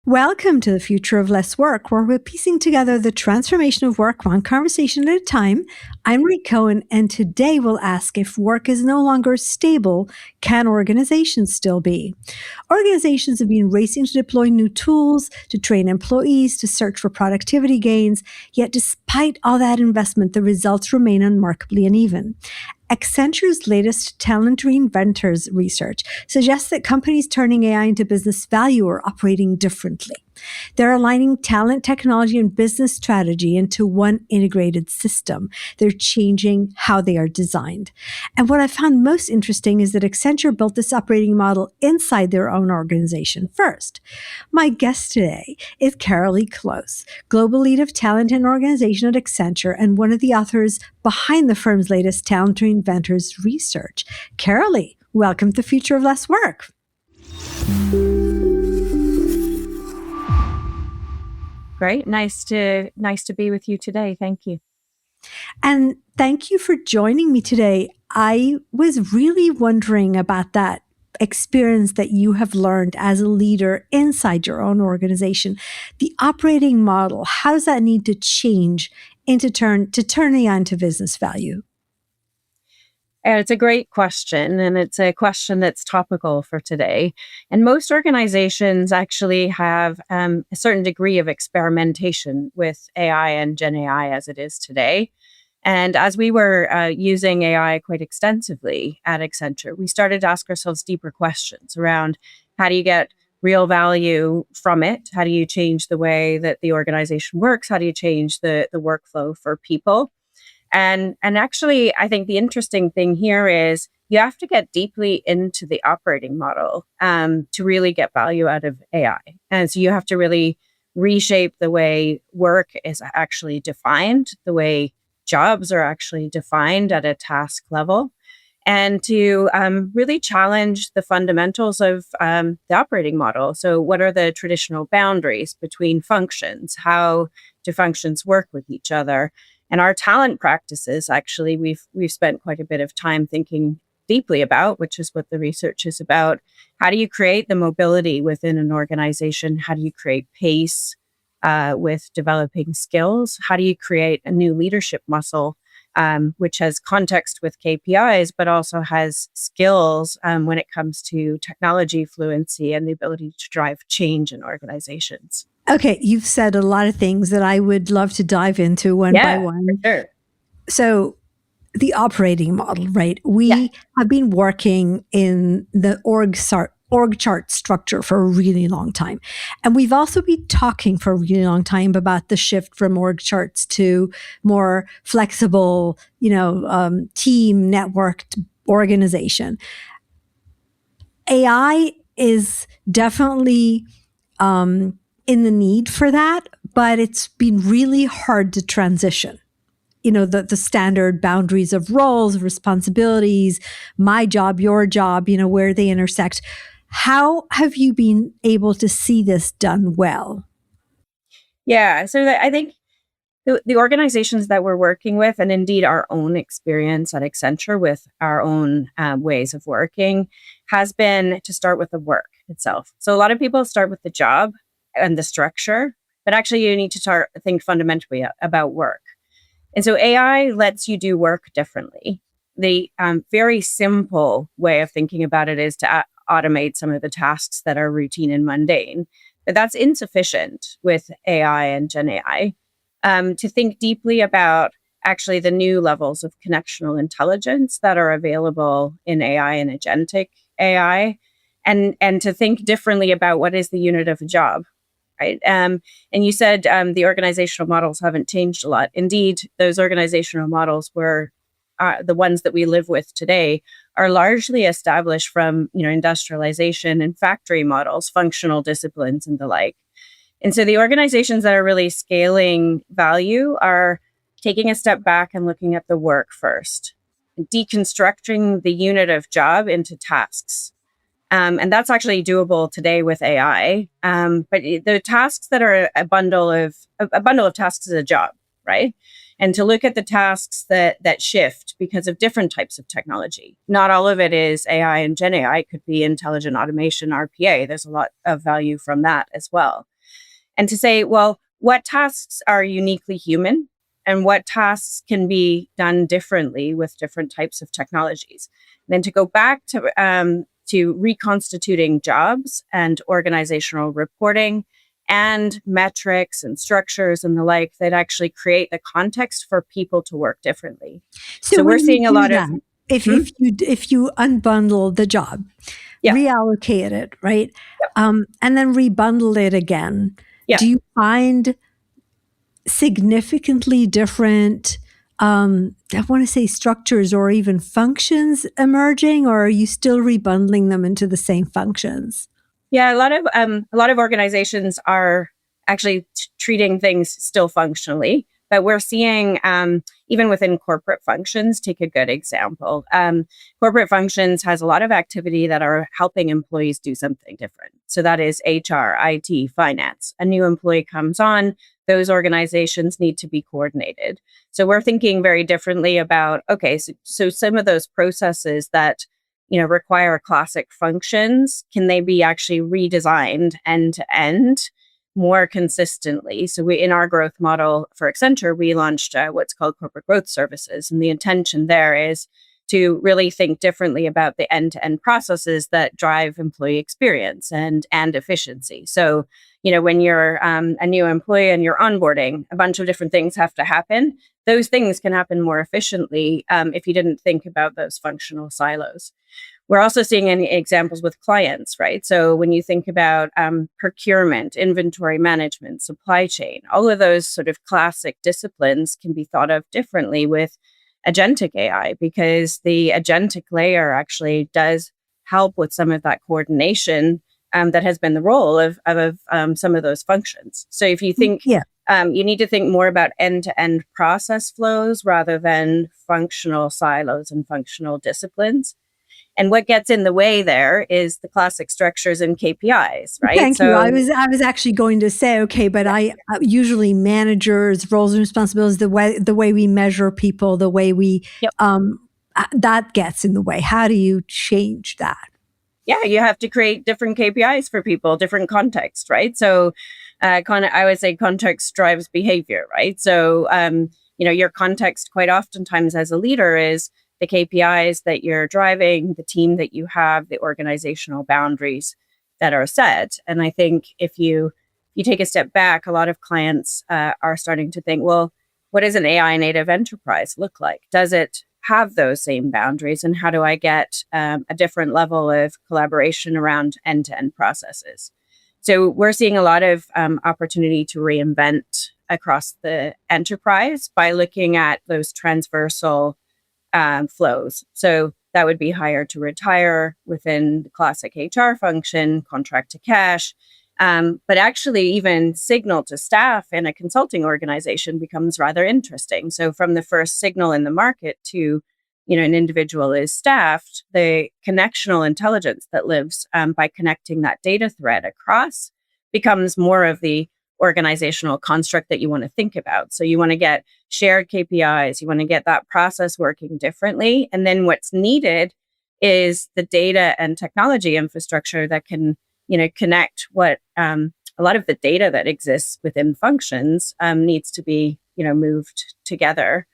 Welcome to the Future of Less Work, where we're piecing together the transformation of work one conversation at a time. I'm Nirit Cohen, and today we'll ask if work is no longer stable, can organizations still be? Organizations have been racing to deploy new tools, to train employees, to search for productivity gains, yet despite all that investment, the results remain unremarkably uneven. Accenture's latest Talent Reinventors research suggests that companies turning AI into business value are operating differently. They're aligning talent, technology, and business strategy into one integrated system. They're changing how they are designed. And what I found most interesting is that Accenture built this operating model inside their own organization first. My guest today is Karalee Close, Global Lead of Talent and Organization at Accenture and one of the authors behind the firm's latest Talent Reinventors research. Karalee, welcome to the Future of Less Work. Great. Nice to be with you today. Thank you. And thank you for joining me today. I was really wondering about that experience that you have learned as a leader inside your own organization. The operating model, how does that need to change to turn AI into business value? It's a great question, and it's a question that's topical for today. And most organizations actually have a certain degree of experimentation with AI and Gen AI as it is today. And as we were using AI quite extensively at Accenture, we started to ask ourselves deeper questions around how do you get real value from it? How do you change the way that the organization works? How do you change the workflow for people? And actually, I think the interesting thing here is you have to get deeply into the operating model to really get value out of AI. And so you have to really reshape the way work is actually defined, the way jobs are actually defined at a task level, and to really challenge the fundamentals of the operating model. So what are the traditional boundaries between functions? How do functions work with each other? And our talent practices, actually, we've spent quite a bit of time thinking deeply about, which is what the research is about. How do you create the mobility within an organization? How do you create pace with developing skills? How do you create a new leadership muscle, which has context with KPIs, but also has skills when it comes to technology fluency and the ability to drive change in organizations? Okay, you've said a lot of things that I would love to dive into one by one. For sure. So the operating model, right? We have been working in the org chart structure for a really long time. And we've also been talking for a really long time about the shift from org charts to more flexible, team networked organization. AI is definitely in the need for that, but it's been really hard to transition. The standard boundaries of roles, responsibilities, my job, your job, where they intersect. How have you been able to see this done well? Yeah, so I think the organizations that we're working with, and indeed our own experience at Accenture with our own ways of working, has been to start with the work itself. So a lot of people start with the job and the structure, but actually you need to think fundamentally about work. And so AI lets you do work differently. The very simple way of thinking about it is to automate some of the tasks that are routine and mundane. But that's insufficient with AI and Gen AI. To think deeply about actually the new levels of connectional intelligence that are available in AI and agentic AI, and to think differently about what is the unit of a job. Right. And you said the organizational models haven't changed a lot. Indeed, those organizational models were the ones that we live with today are largely established from industrialization and factory models, functional disciplines, and the like. And so the organizations that are really scaling value are taking a step back and looking at the work first, deconstructing the unit of job into tasks. And that's actually doable today with AI. But the tasks that are a bundle of tasks is a job, right? and to look at the tasks that shift because of different types of technology. Not all of it is AI and Gen AI. It could be intelligent automation, RPA. There's a lot of value from that as well. And to say, well, what tasks are uniquely human and what tasks can be done differently with different types of technologies. And then to go back to reconstituting jobs and organizational reporting and metrics and structures and the like that actually create the context for people to work differently. So So we're when you seeing a do lot of, that, if hmm? if you unbundle the job, Yeah, reallocate it, right, yeah, and then rebundle it again, yeah. do you find significantly different, I want to say structures or even functions emerging, or are you still rebundling them into the same functions? Yeah, a lot of organizations are actually treating things still functionally, but we're seeing even within corporate functions. Take a good example. Corporate functions has a lot of activity that are helping employees do something different. So that is HR, IT, finance. A new employee comes on; those organizations need to be coordinated. So we're thinking very differently about so some of those processes that require classic functions, can they be actually redesigned end to end more consistently? So we, in our growth model for Accenture, we launched what's called corporate growth services. And the intention there is to really think differently about the end-to-end processes that drive employee experience and efficiency. So, when you're a new employee and you're onboarding, a bunch of different things have to happen. Those things can happen more efficiently if you didn't think about those functional silos. We're also seeing any examples with clients, right? So when you think about procurement, inventory management, supply chain, all of those sort of classic disciplines can be thought of differently with agentic AI, because the agentic layer actually does help with some of that coordination that has been the role of some of those functions. So if you think Yeah. you need to think more about end-to-end process flows rather than functional silos and functional disciplines. And what gets in the way there is the classic structures and KPIs, right? Thank you. So, I was actually going to say, okay, but yeah, I usually managers' roles and responsibilities, the way we measure people, the way we yep. that gets in the way. How do you change that? Yeah, you have to create different KPIs for people, different context, right? So, I would say context drives behavior, right? So, your context quite oftentimes as a leader is the KPIs that you're driving, the team that you have, the organizational boundaries that are set. And I think if you take a step back, a lot of clients are starting to think, well, what does an AI native enterprise look like? Does it have those same boundaries? And how do I get a different level of collaboration around end to end processes? So we're seeing a lot of opportunity to reinvent across the enterprise by looking at those transversal flows. So that would be hire to retire within the classic HR function, contract to cash. But actually, even signal to staff in a consulting organization becomes rather interesting. So, from the first signal in the market to, an individual is staffed, the connectional intelligence that lives by connecting that data thread across becomes more of the organizational construct that you want to think about. So, you want to get shared KPIs, you want to get that process working differently. And then what's needed is the data and technology infrastructure that can connect what a lot of the data that exists within functions needs to be, moved together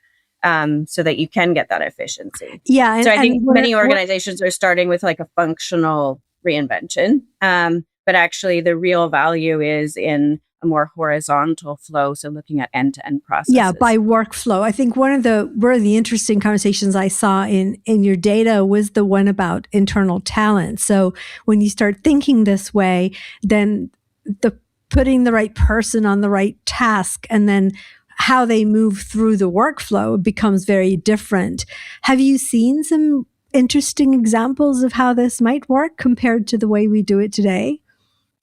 so that you can get that efficiency. Yeah, So I think and many organizations are starting with like a functional reinvention, but actually the real value is in a more horizontal flow. So looking at end-to-end yeah, by processes. workflow. I think one of the interesting conversations I saw in your data was the one about internal talent. So when you start thinking this way, then the putting the right person on the right task and then how they move through the workflow becomes very different. Have you seen some interesting examples of how this might work compared to the way we do it today?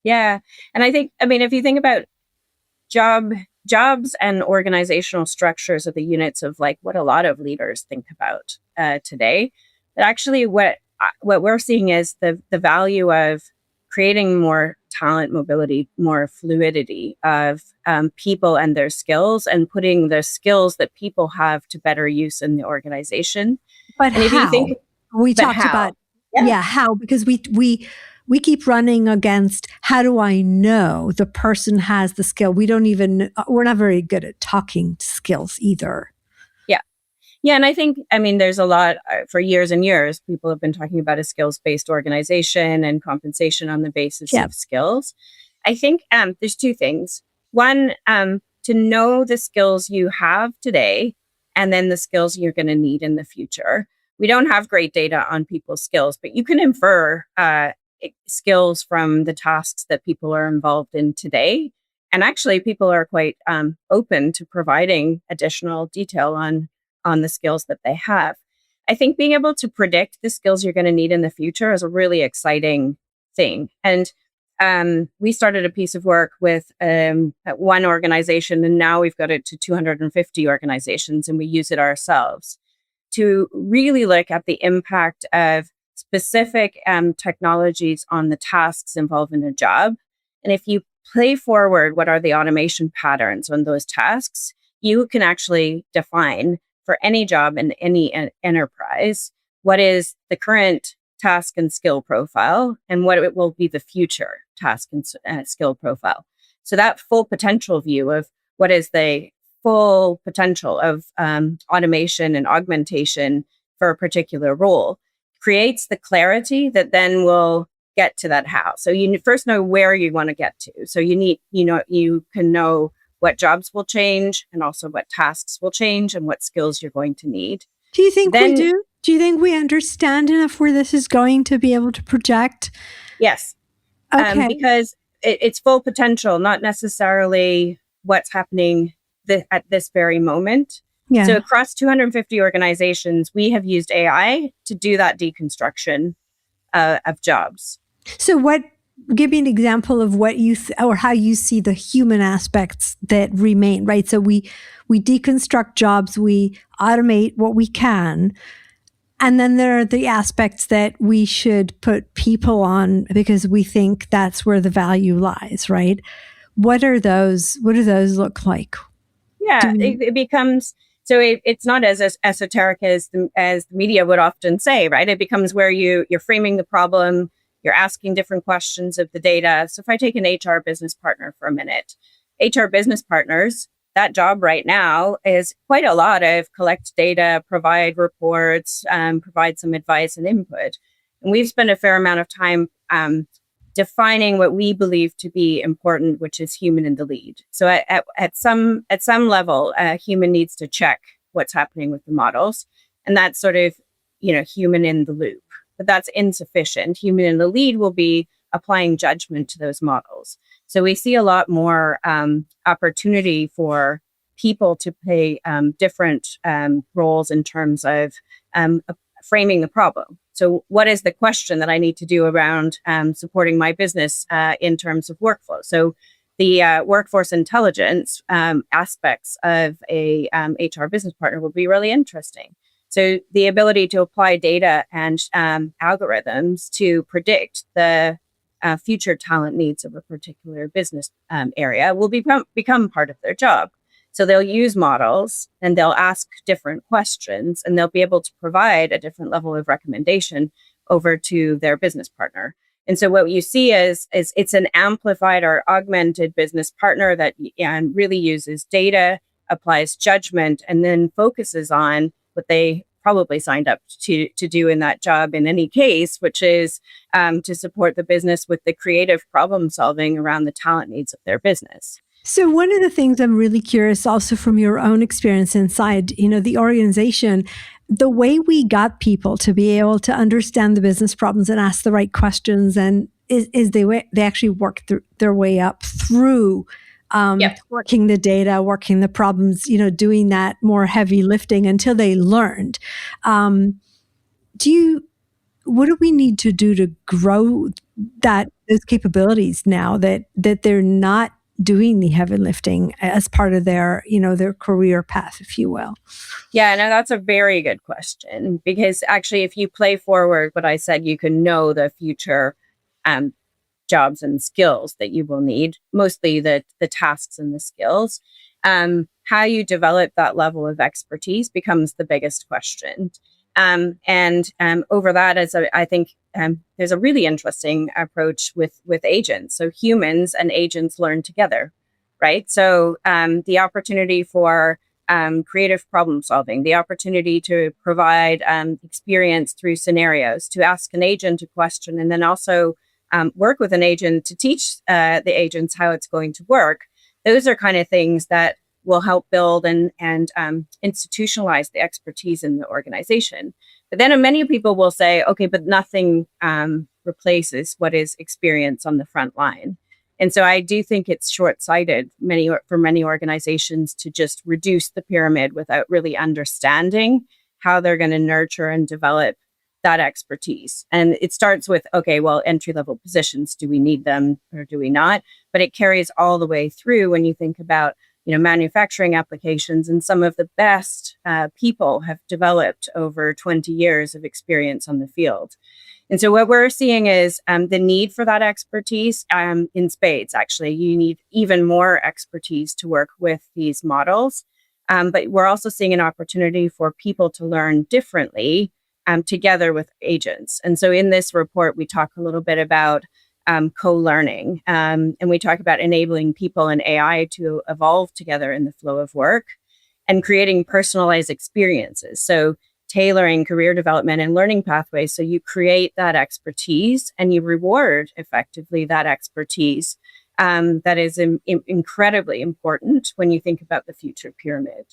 Yeah. And I mean, if you think about jobs and organizational structures are the units of like what a lot of leaders think about today. But actually, what we're seeing is the value of creating more talent mobility, more fluidity of people and their skills, and putting the skills that people have to better use in the organization. But And if you how? think, We but talked how? about, Yeah. yeah, how, because we keep running against, how do I know the person has the skill? We don't even, we're not very good at talking skills either. Yeah. Yeah. And I think, I mean, there's a lot for years and years, people have been talking about a skills based organization and compensation on the basis Yeah. of skills. I think there's two things. One, to know the skills you have today, and then the skills you're going to need in the future. We don't have great data on people's skills, but you can infer skills from the tasks that people are involved in today. And actually, people are quite open to providing additional detail on the skills that they have. I think being able to predict the skills you're going to need in the future is a really exciting thing. And we started a piece of work with at one organization, and now we've got it to 250 organizations, and we use it ourselves to really look at the impact of specific technologies on the tasks involved in a job. And if you play forward what are the automation patterns on those tasks, you can actually define for any job in any enterprise what is the current task and skill profile and what it will be the future task and skill profile. So that full potential view of what is the full potential of automation and augmentation for a particular role creates the clarity that then will get to that how. So you first know where you want to get to. So you need, you can know what jobs will change and also what tasks will change and what skills you're going to need. Do you think we Then, do? Do you think we understand enough where this is going to be able to project? yes, Okay. because it's full potential, not necessarily what's happening at this very moment. Yeah. So across 250 organizations, we have used AI to do that deconstruction of jobs. So give me an example of what you or how you see the human aspects that remain, right? So we deconstruct jobs, we automate what we can, and then there are the aspects that we should put people on because we think that's where the value lies, right? What are those? What do those look like? Yeah, it becomes, so it's not as esoteric as the media would often say, right? It becomes where you're framing the problem, you're asking different questions of the data. So if I take an HR business partner for a minute, HR business partners, that job right now is quite a lot of collect data, provide reports, provide some advice and input. And we've spent a fair amount of time defining what we believe to be important, which is human in the lead. So at some level, a human needs to check what's happening with the models, and that's sort of human in the loop. But that's insufficient. Human in the lead will be applying judgment to those models. So we see a lot more opportunity for people to play different roles in terms of framing the problem. So what is the question that I need to do around supporting my business in terms of workflow? So the workforce intelligence aspects of a HR business partner will be really interesting. So the ability to apply data and algorithms to predict the future talent needs of a particular business area will become part of their job. So they'll use models and they'll ask different questions and they'll be able to provide a different level of recommendation over to their business partner. And so what you see is it's an amplified or augmented business partner that really uses data, applies judgment, and then focuses on what they probably signed up to do in that job in any case, which is to support the business with the creative problem solving around the talent needs of their business. So one of the things I'm really curious also from your own experience inside, the organization, the way we got people to be able to understand the business problems and ask the right questions and is they actually work their way up through working the data, working the problems, doing that more heavy lifting until they learned. What do we need to do to grow those capabilities now that they're not doing the heavy lifting as part of their career path, if you will? Yeah, no, that's a very good question, because actually, if you play forward what I said, you can know the future jobs and skills that you will need, mostly the tasks and the skills. How you develop that level of expertise becomes the biggest question. And over that, I think there's a really interesting approach with agents. So humans and agents learn together, right? So the opportunity for creative problem solving, the opportunity to provide experience through scenarios, to ask an agent a question, and then also work with an agent to teach the agents how it's going to work. Those are kind of things that will help build and institutionalize the expertise in the organization. But then many people will say, okay, but nothing replaces what is experience on the front line. And so I do think it's short-sighted for many organizations to just reduce the pyramid without really understanding how they're going to nurture and develop that expertise. And it starts with, okay, well, entry-level positions, do we need them or do we not? But it carries all the way through when you think about manufacturing applications, and some of the best people have developed over 20 years of experience on the field. And so what we're seeing is the need for that expertise in spades. Actually, you need even more expertise to work with these models. But we're also seeing an opportunity for people to learn differently together with agents. And so in this report, we talk a little bit about co-learning. And we talk about enabling people and AI to evolve together in the flow of work and creating personalized experiences. So tailoring career development and learning pathways so you create that expertise and you reward effectively that expertise that is incredibly important when you think about the future pyramid.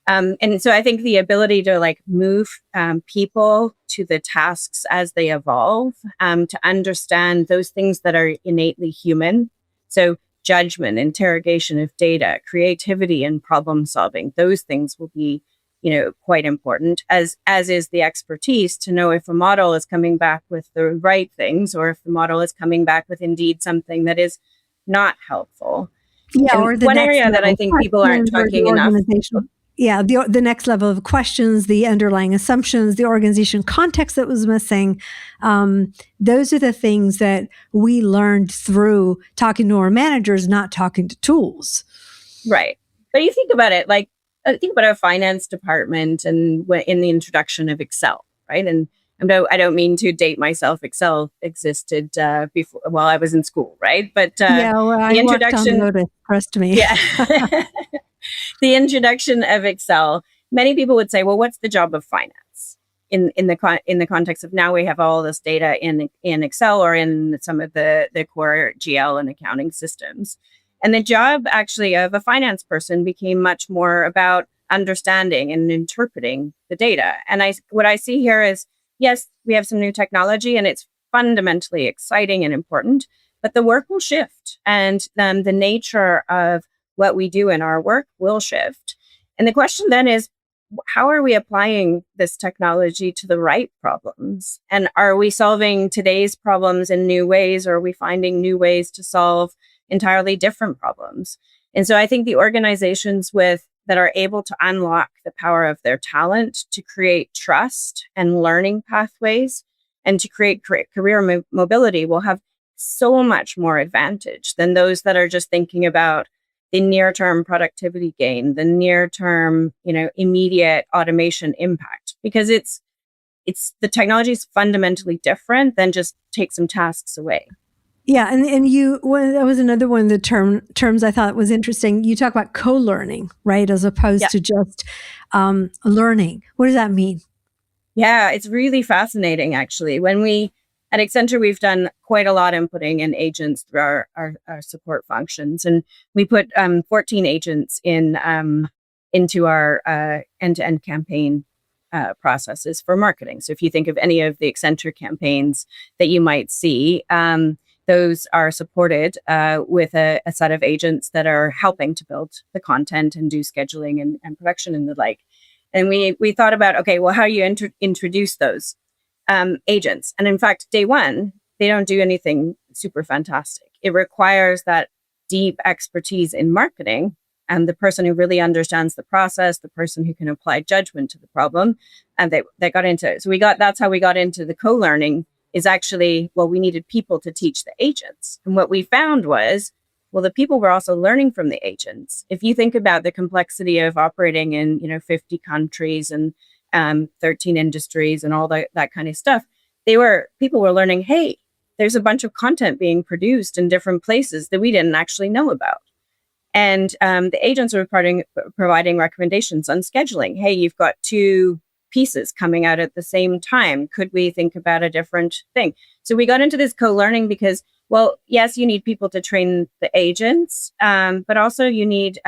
And so I think the ability to move people to the tasks as they evolve, to understand those things that are innately human. So judgment, interrogation of data, creativity, and problem solving, those things will be, quite important, as is the expertise to know if a model is coming back with the right things or if the model is coming back with indeed something that is not helpful. Yeah, And or the one next area that I think people aren't talking enough. Yeah, the next level of questions, the underlying assumptions, the organization context that was missing. Those are the things that we learned through talking to our managers, not talking to tools. Right. But you think about it, think about a finance department and in the introduction of Excel, right? And I don't mean to date myself. Excel existed before while I was in school, right? But yeah, well, the I worked on introduction, Lotus, trust me. yeah, the introduction of Excel. Many people would say, "Well, what's the job of finance in the context of now we have all this data in Excel or in some of the core GL and accounting systems." And the job actually of a finance person became much more about understanding and interpreting the data. And what I see here is, yes, we have some new technology and it's fundamentally exciting and important, but the work will shift and the nature of what we do in our work will shift. And the question then is, how are we applying this technology to the right problems? And are we solving today's problems in new ways, or are we finding new ways to solve entirely different problems? And so I think the organizations that are able to unlock the power of their talent to create trust and learning pathways and to create career mobility will have so much more advantage than those that are just thinking about the near-term productivity gain, the near-term, immediate automation impact, because it's the technology is fundamentally different than just take some tasks away. Yeah, and that was another one of the terms I thought was interesting. You talk about co-learning, right, as opposed to just learning. What does that mean? Yeah, it's really fascinating, actually. At Accenture, we've done quite a lot in putting in agents through our support functions, and we put 14 agents into our end-to-end campaign processes for marketing. So if you think of any of the Accenture campaigns that you might see, those are supported with a set of agents that are helping to build the content and do scheduling and production and the like. And we thought about, okay, well, how you introduce those agents. And in fact, day one, they don't do anything super fantastic. It requires that deep expertise in marketing and the person who really understands the process, the person who can apply judgment to the problem. And they got into it. So that's how we got into the co-learning is actually, well, we needed people to teach the agents. And what we found was, well, the people were also learning from the agents. If you think about the complexity of operating in, 50 countries and 13 industries and all that kind of stuff, people were learning, hey, there's a bunch of content being produced in different places that we didn't actually know about. And the agents are providing recommendations on scheduling. Hey, you've got two pieces coming out at the same time. Could we think about a different thing? So we got into this co-learning because, well, yes, you need people to train the agents, but also you need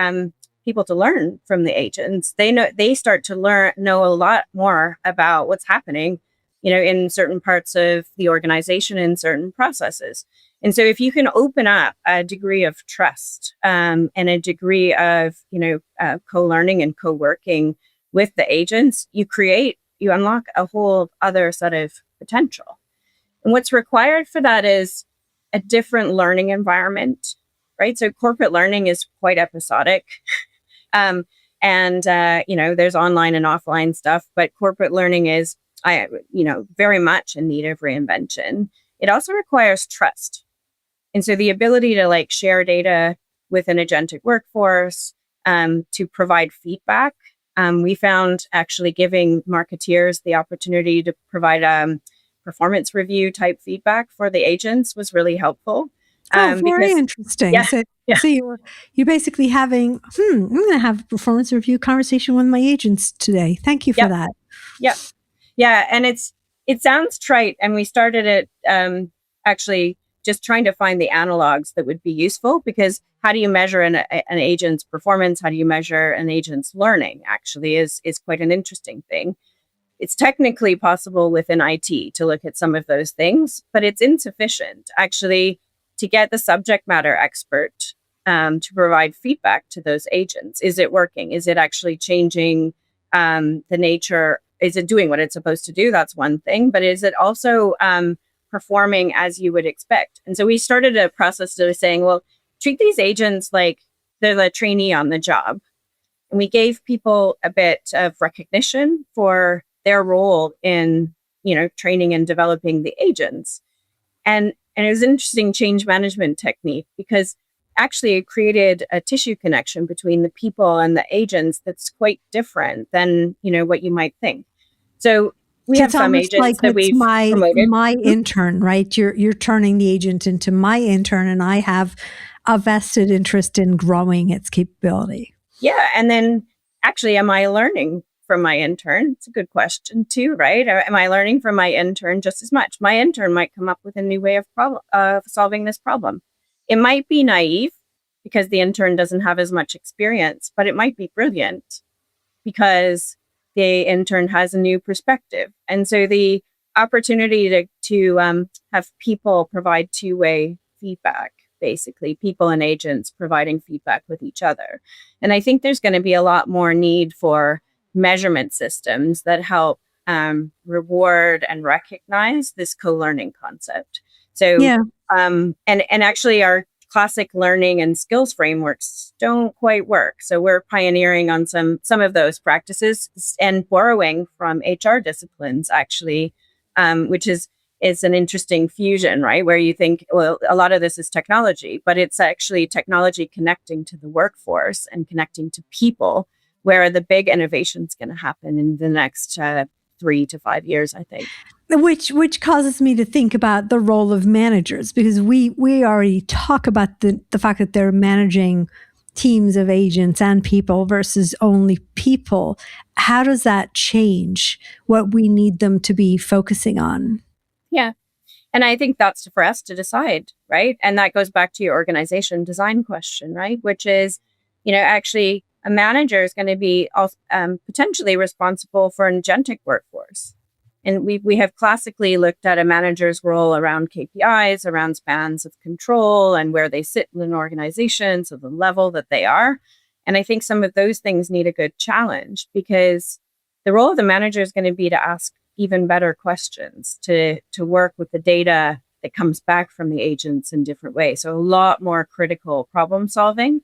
people to learn from the agents. They start to know a lot more about what's happening, in certain parts of the organization, in certain processes. And so if you can open up a degree of trust and a degree of, co-learning and co-working with the agents, you unlock a whole other set of potential. And what's required for that is a different learning environment, right? So corporate learning is quite episodic. There's online and offline stuff, but corporate learning is, very much in need of reinvention. It also requires trust. And so the ability to share data with an agentic workforce, to provide feedback. We found actually giving marketeers the opportunity to provide performance review type feedback for the agents was really helpful. Very interesting. Yeah, So, yeah. so you're basically having, I'm going to have a performance review conversation with my agents today. Thank you for that. Yeah. Yeah. And it sounds trite. And we started it actually just trying to find the analogs that would be useful, because how do you measure an agent's performance? How do you measure an agent's learning actually is quite an interesting thing. It's technically possible within IT to look at some of those things, but it's insufficient actually to get the subject matter expert to provide feedback to those agents. Is it working? Is it actually changing the nature? Is it doing what it's supposed to do? That's one thing. But is it also performing as you would expect? And so we started a process of saying, well, treat these agents like they're the trainee on the job. And we gave people a bit of recognition for their role in, training and developing the agents. And it was an interesting change management technique, because actually it created a tissue connection between the people and the agents that's quite different than, what you might think. So we have some agents that we've promoted. My intern, right? You're turning the agent into my intern, and I have a vested interest in growing its capability. Yeah. And then actually, am I learning from my intern? It's a good question too, right? Am I learning from my intern just as much? My intern might come up with a new way of solving this problem. It might be naive because the intern doesn't have as much experience, but it might be brilliant because the intern has a new perspective. And so the opportunity to have people provide two-way feedback, basically people and agents providing feedback with each other. And I think there's going to be a lot more need for measurement systems that help reward and recognize this co-learning concept. So, and actually our classic learning and skills frameworks don't quite work. So we're pioneering on some of those practices and borrowing from HR disciplines, actually, which is an interesting fusion, right? Where you think, well, a lot of this is technology, but it's actually technology connecting to the workforce and connecting to people, where the big innovation is going to happen in the next 3 to 5 years, I think. Which causes me to think about the role of managers, because we already talk about the fact that they're managing teams of agents and people versus only people. How does that change what we need them to be focusing on? Yeah. And I think that's for us to decide, right? And that goes back to your organization design question, right? Which is, actually a manager is going to be potentially responsible for an agentic workforce. And we have classically looked at a manager's role around KPIs, around spans of control and where they sit in an organization, so the level that they are. And I think some of those things need a good challenge, because the role of the manager is going to be to ask even better questions, to work with the data that comes back from the agents in different ways. So a lot more critical problem solving.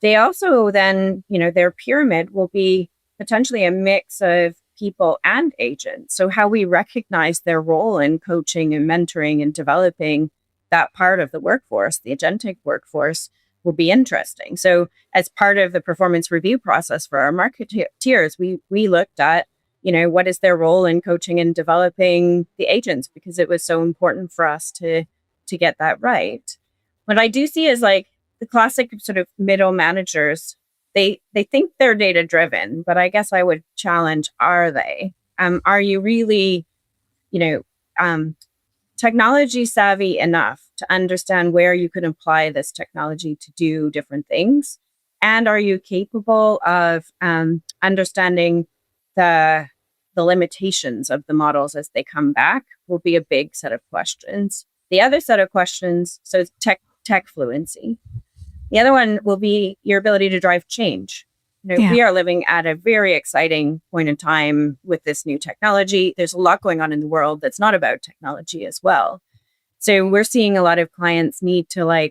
They also then, their pyramid will be potentially a mix of people and agents. So how we recognize their role in coaching and mentoring and developing that part of the workforce, the agentic workforce, will be interesting. So as part of the performance review process for our marketeers, we looked at, what is their role in coaching and developing the agents, because it was so important for us to get that right. What I do see is like the classic sort of middle managers, they think they're data driven, but I guess I would challenge, are they? Are you really, you know, um, technology savvy enough to understand where you can apply this technology to do different things? And are you capable of understanding the limitations of the models as they come back? Will be a big set of questions. The other set of questions, so tech fluency. The other one will be your ability to drive change. Yeah. We are living at a very exciting point in time with this new technology. There's a lot going on in the world that's not about technology as well. So we're seeing a lot of clients need to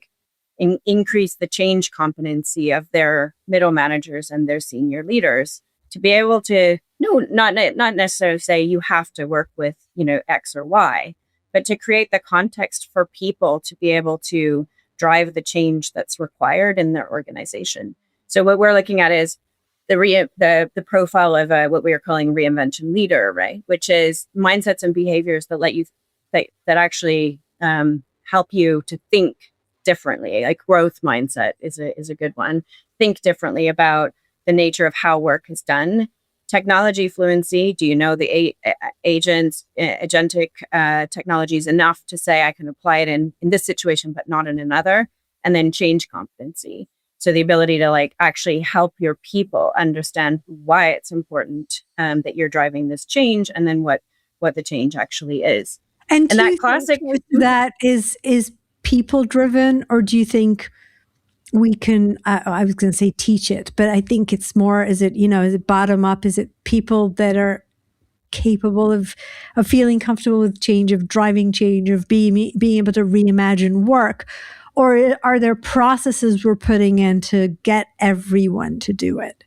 increase the change competency of their middle managers and their senior leaders to be able to, not necessarily say you have to work with, X or Y, but to create the context for people to be able to drive the change that's required in their organization. So what we're looking at is the profile of what we are calling reinvention leader, right? Which is mindsets and behaviors that let you that actually help you to think differently. Like growth mindset is a good one. Think differently about the nature of how work is done. Technology fluency. Do you know the agentic technologies enough to say I can apply it in this situation, but not in another? And then change competency. So the ability to actually help your people understand why it's important that you're driving this change, and then what the change actually is. And do that you classic think that is people driven, or do you think we can, I was going to say teach it, but I think it's more, is it bottom up? Is it people that are capable of feeling comfortable with change, of driving change, of being able to reimagine work? Or are there processes we're putting in to get everyone to do it?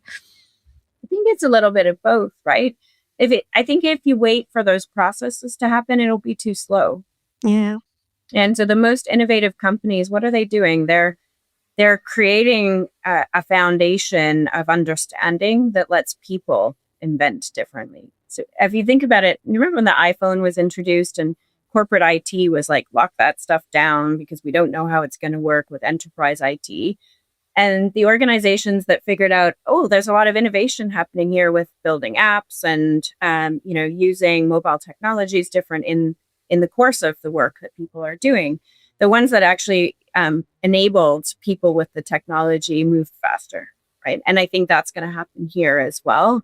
I think it's a little bit of both, right? I think if you wait for those processes to happen, it'll be too slow. Yeah. And so the most innovative companies, what are they doing? They're creating a foundation of understanding that lets people invent differently. So if you think about it, you remember when the iPhone was introduced and corporate IT was like, lock that stuff down because we don't know how it's going to work with enterprise IT. And the organizations that figured out, oh, there's a lot of innovation happening here with building apps and using mobile technologies different in the course of the work that people are doing. The ones that actually enabled people with the technology moved faster, right? And I think that's going to happen here as well.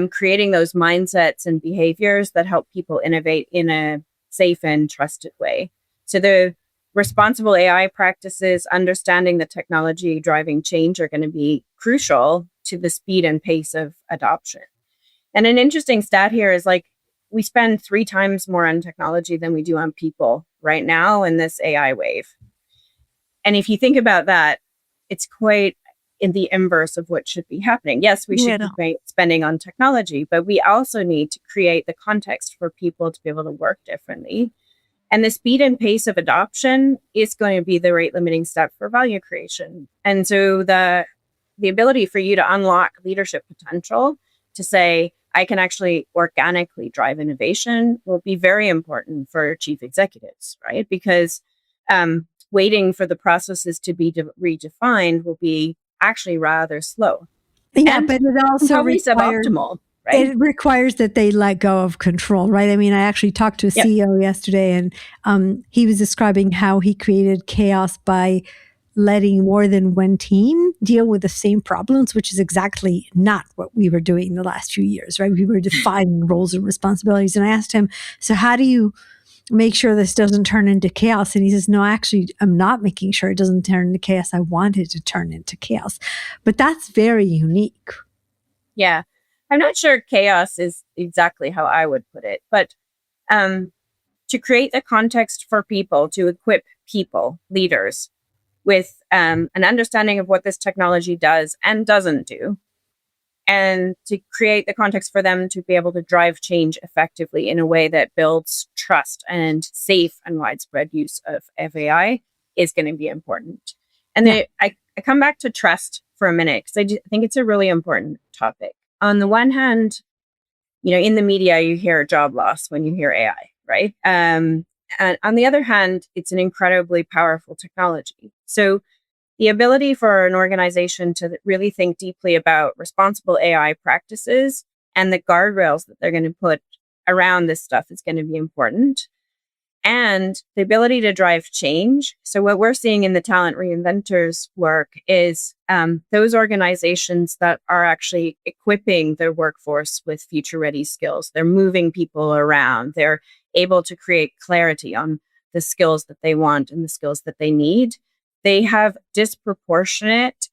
Creating those mindsets and behaviors that help people innovate in a safe and trusted way. So the responsible AI practices, understanding the technology driving change are going to be crucial to the speed and pace of adoption. And an interesting stat here is we spend 3 times more on technology than we do on people right now in this AI wave. And if you think about that, it's quite in the inverse of what should be happening. Yes, we should be spending on technology, but we also need to create the context for people to be able to work differently. And the speed and pace of adoption is going to be the rate limiting step for value creation. And so the ability for you to unlock leadership potential to say, I can actually organically drive innovation will be very important for chief executives, right? Because waiting for the processes to be redefined will be actually rather slow. Yeah, and but it also probably suboptimal. Right? It requires that they let go of control, right? I mean, I actually talked to a CEO yesterday, and he was describing how he created chaos by letting more than one team deal with the same problems, which is exactly not what we were doing the last few years, right? We were defining roles and responsibilities. And I asked him, so how do you make sure this doesn't turn into chaos? And he says, no, actually, I'm not making sure it doesn't turn into chaos. I want it to turn into chaos. But that's very unique. Yeah. I'm not sure chaos is exactly how I would put it, but to create the context for people, to equip people, leaders, with an understanding of what this technology does and doesn't do, and to create the context for them to be able to drive change effectively in a way that builds trust and safe and widespread use of AI is going to be important. And Yeah. I come back to trust for a minute because I think it's a really important topic. On the one hand, in the media, you hear job loss when you hear AI, right? And on the other hand, it's an incredibly powerful technology. So the ability for an organization to really think deeply about responsible AI practices and the guardrails that they're going to put around this stuff is going to be important. And the ability to drive change. So what we're seeing in the talent reinventors work is those organizations that are actually equipping their workforce with future ready skills. They're moving people around. They're able to create clarity on the skills that they want and the skills that they need. They have disproportionate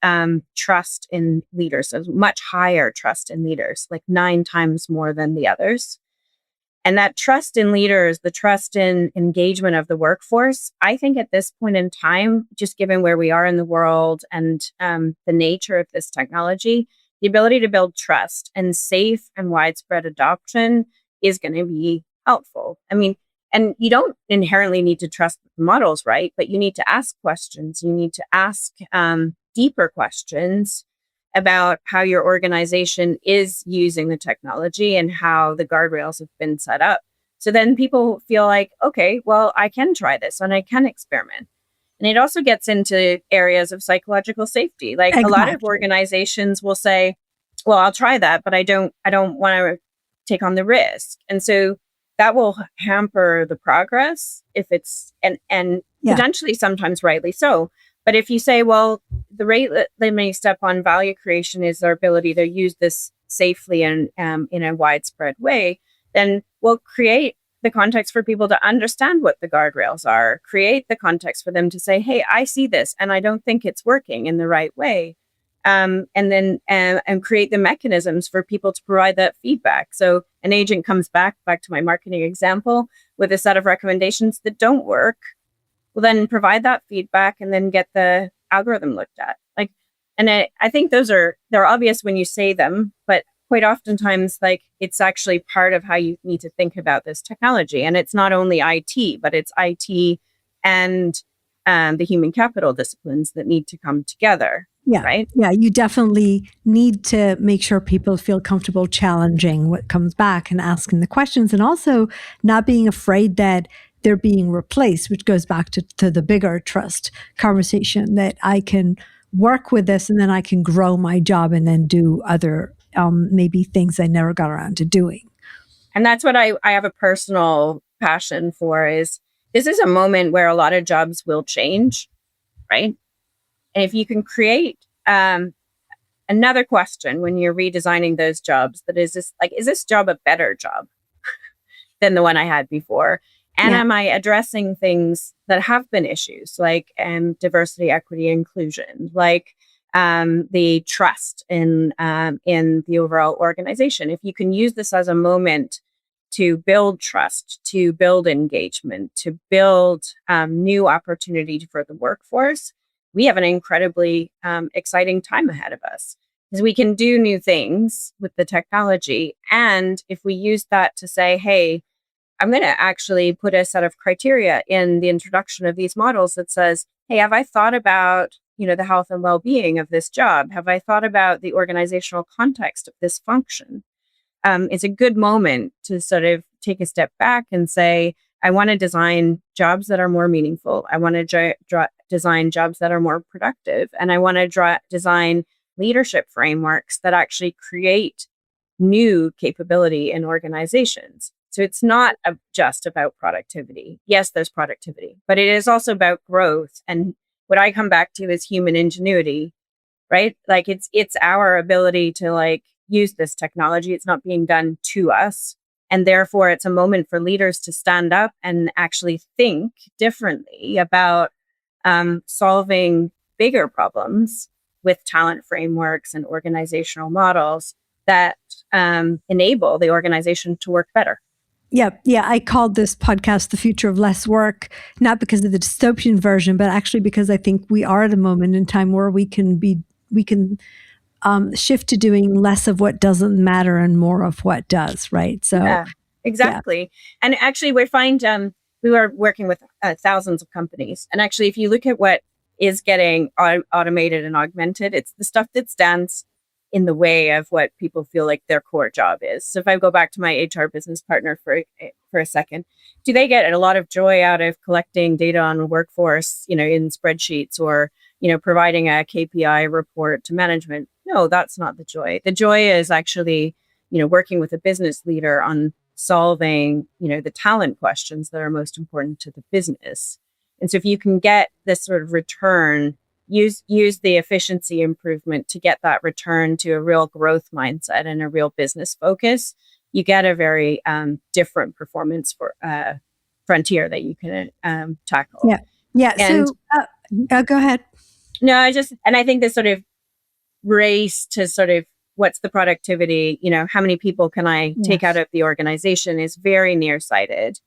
trust in leaders, so much higher trust in leaders, like 9 times more than the others. And that trust in leaders, the trust in engagement of the workforce, I think at this point in time, just given where we are in the world and the nature of this technology, the ability to build trust and safe and widespread adoption is going to be helpful. I mean, and you don't inherently need to trust the models, right? But you need to ask questions. You need to ask deeper questions about how your organization is using the technology and how the guardrails have been set up. So then people feel like, okay, well, I can try this and I can experiment. And it also gets into areas of psychological safety. Like a lot of Exactly. organizations will say, well, I'll try that, but I don't want to take on the risk. And so that will hamper the progress if it's and Yeah. potentially sometimes rightly so. But if you say, well, the rate limiting step on value creation is their ability to use this safely and in a widespread way, then we'll create the context for people to understand what the guardrails are, create the context for them to say, hey, I see this and I don't think it's working in the right way. And then create the mechanisms for people to provide that feedback. So an agent comes back to my marketing example, with a set of recommendations that don't work. Well, then provide that feedback and then get the algorithm looked at. And I think they're obvious when you say them, but quite oftentimes, it's actually part of how you need to think about this technology. And it's not only IT, but it's IT and the human capital disciplines that need to come together. Yeah. Right. Yeah. You definitely need to make sure people feel comfortable challenging what comes back and asking the questions, and also not being afraid that they're being replaced, which goes back to the bigger trust conversation, that I can work with this and then I can grow my job and then do other maybe things I never got around to doing. And that's what I have a personal passion for. This is a moment where a lot of jobs will change, right? And if you can create another question when you're redesigning those jobs, that is this job a better job than the one I had before? And Yeah. am I addressing things that have been issues like diversity, equity, inclusion, like the trust in the overall organization? If you can use this as a moment to build trust, to build engagement, to build new opportunity for the workforce, we have an incredibly exciting time ahead of us, because we can do new things with the technology. And if we use that to say, hey, I'm going to actually put a set of criteria in the introduction of these models that says, hey, have I thought about, the health and well-being of this job? Have I thought about the organizational context of this function? It's a good moment to sort of take a step back and say, I want to design jobs that are more meaningful. I want to design jobs that are more productive. And I want to design leadership frameworks that actually create new capability in organizations. So it's not just about productivity. Yes, there's productivity, but it is also about growth. And what I come back to is human ingenuity, right? Like it's our ability to use this technology. It's not being done to us. And therefore, it's a moment for leaders to stand up and actually think differently about solving bigger problems with talent frameworks and organizational models that enable the organization to work better. Yeah. I called this podcast The Future of Less Work, not because of the dystopian version, but actually because I think we are at a moment in time where we can shift to doing less of what doesn't matter and more of what does, right? So, Yeah, yeah, exactly. And actually, we find we were working with thousands of companies. And actually, if you look at what is getting automated and augmented, it's the stuff that stands in the way of what people feel like their core job is. So if I go back to my HR business partner for a second, do they get a lot of joy out of collecting data on a workforce, in spreadsheets, or providing a KPI report to management? No, that's not the joy. The joy is actually working with a business leader on solving, the talent questions that are most important to the business. And so if you can get this sort of return, use the efficiency improvement to get that return to a real growth mindset and a real business focus, you get a very different performance for frontier that you can tackle. yeah, yeah. And So, go ahead. no, I think this sort of race to sort of what's the productivity, how many people can I take out Yes. of the organization is very nearsighted.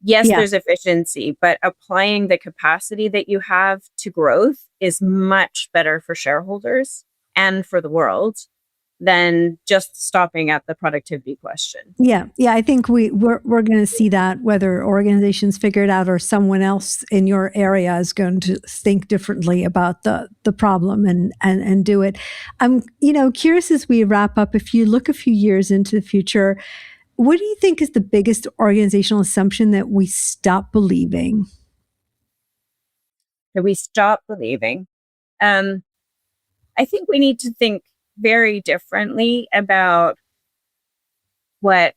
Yes, Yeah. there's efficiency, but applying the capacity that you have to growth is much better for shareholders and for the world than just stopping at the productivity question. Yeah, yeah, I think we're going to see that whether organizations figure it out or someone else in your area is going to think differently about the problem and do it. I'm curious as we wrap up. If you look a few years into the future, what do you think is the biggest organizational assumption that we stop believing? So we stop believing. Um, I think we need to think very differently about what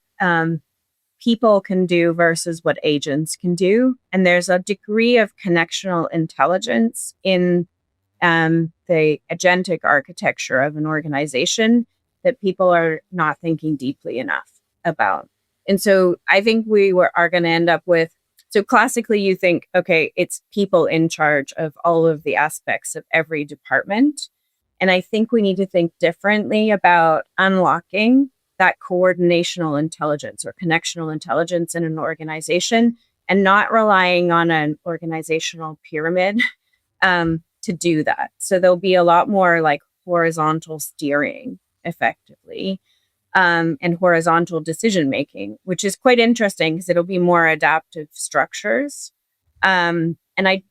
people can do versus what agents can do. And there's a degree of connectional intelligence in the agentic architecture of an organization that people are not thinking deeply enough about. And so I think are going to end up with, so classically you think, okay, it's people in charge of all of the aspects of every department. And I think we need to think differently about unlocking that coordinational intelligence or connectional intelligence in an organization and not relying on an organizational pyramid to do that. So there'll be a lot more like horizontal steering effectively, and horizontal decision making, which is quite interesting because it'll be more adaptive structures. And I'm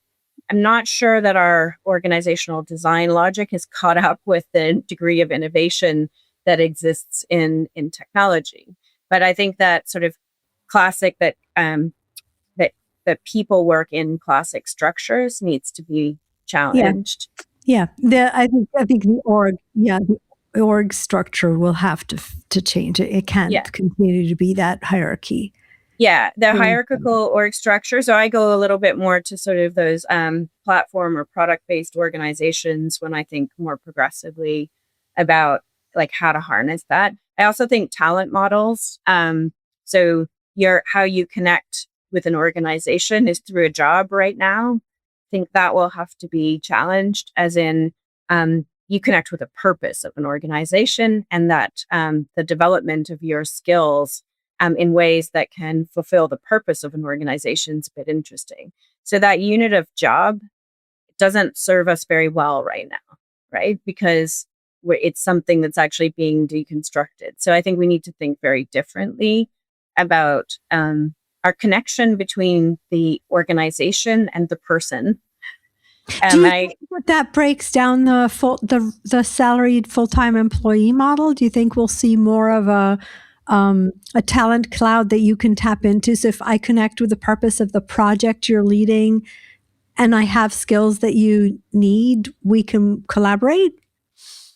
not sure that our organizational design logic has caught up with the degree of innovation that exists in technology. But I think that sort of classic that that people work in classic structures needs to be Yeah, challenged. yeah. I think the org structure will have to change. It Yeah. can't continue to be that hierarchy. Yeah, the Very hierarchical org structure. So I go a little bit more to sort of those platform or product based organizations when I think more progressively about like how to harness that. I also think talent models. So how you connect with an organization is through a job right now. I think that will have to be challenged, as in you connect with a purpose of an organization, and that the development of your skills in ways that can fulfill the purpose of an organization is a bit interesting. So that unit of job doesn't serve us very well right now, right? Because it's something that's actually being deconstructed. So I think we need to think very differently about our connection between the organization and the person. Do you think that breaks down the salaried full-time employee model? Do you think we'll see more of a talent cloud that you can tap into? So if I connect with the purpose of the project you're leading and I have skills that you need, we can collaborate?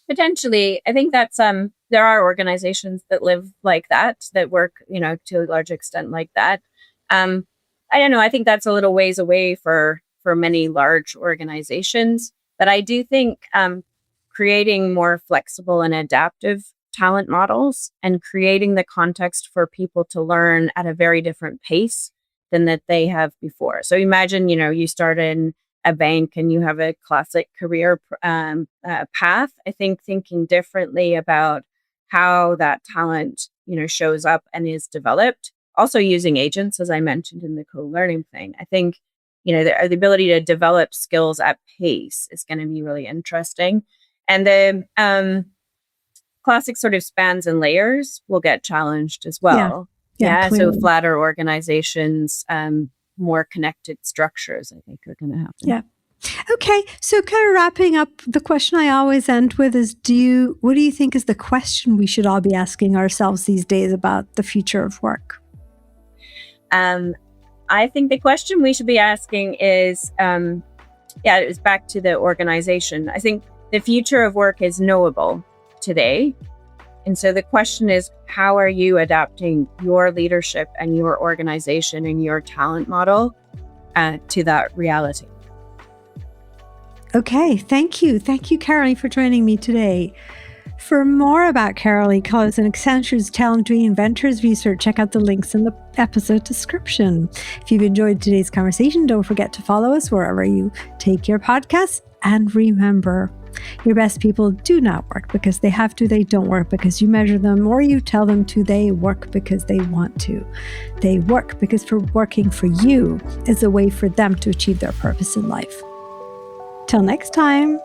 Potentially, I think that's there are organizations that live like that work, to a large extent like that. I don't know. I think that's a little ways away for many large organizations, but I do think creating more flexible and adaptive talent models and creating the context for people to learn at a very different pace than that they have before. So imagine, you start in a bank and you have a classic career path. I think thinking differently about how that talent, shows up and is developed. Also using agents, as I mentioned in the co-learning thing. I think, the ability to develop skills at pace is going to be really interesting. And then classic sort of spans and layers will get challenged as Yeah. well. Yeah, So clearly. flatter organizations, more connected structures, I think, are going to happen. Yeah. Okay, so kind of wrapping up, the question I always end with is, what do you think is the question we should all be asking ourselves these days about the future of work? I think the question we should be asking is, it's back to the organization. I think the future of work is knowable today. And so the question is, how are you adapting your leadership and your organization and your talent model to that reality? Okay, thank you. Thank you, Karalee, for joining me today. For more about Karalee Close and Accenture's Talent Reinventors research, check out the links in the episode description. If you've enjoyed today's conversation, don't forget to follow us wherever you take your podcasts. And remember, your best people do not work because they have to. They don't work because you measure them or you tell them to. They work because they want to. They work because working for you is a way for them to achieve their purpose in life. Till next time.